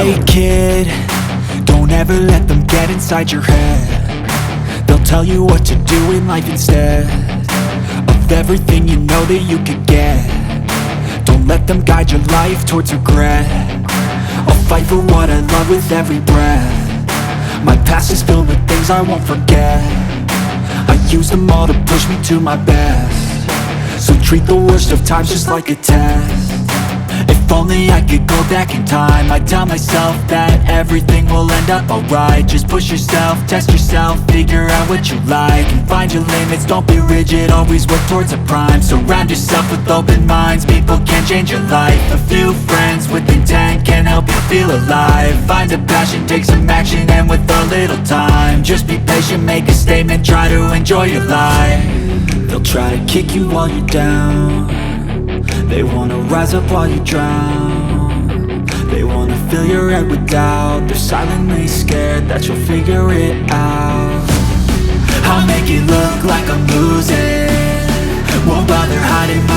Hey kid, don't ever let them get inside your head. They'll tell you what to do in life instead of everything you know that you could get. Don't let them guide your life towards regret. I'll fight for what I love with every breath. My past is filled with things I won't forget. I use them all to push me to my best. So treat the worst of times just like a test. If only I could go back in time, I'd tell myself that everything will end up alright. Just push yourself, test yourself, figure out what you like, and find your limits, don't be rigid, always work towards a prime. Surround yourself with open minds, people can change your life. A few friends with intent can help you feel alive. Find a passion, take some action, and with a little time, just be patient, make a statement, try to enjoy your life. They'll try to kick you while you're down. They wanna rise up while you drown. They wanna fill your head with doubt. They're silently scared that you'll figure it out. I'll make it look like I'm losing, won't bother hiding my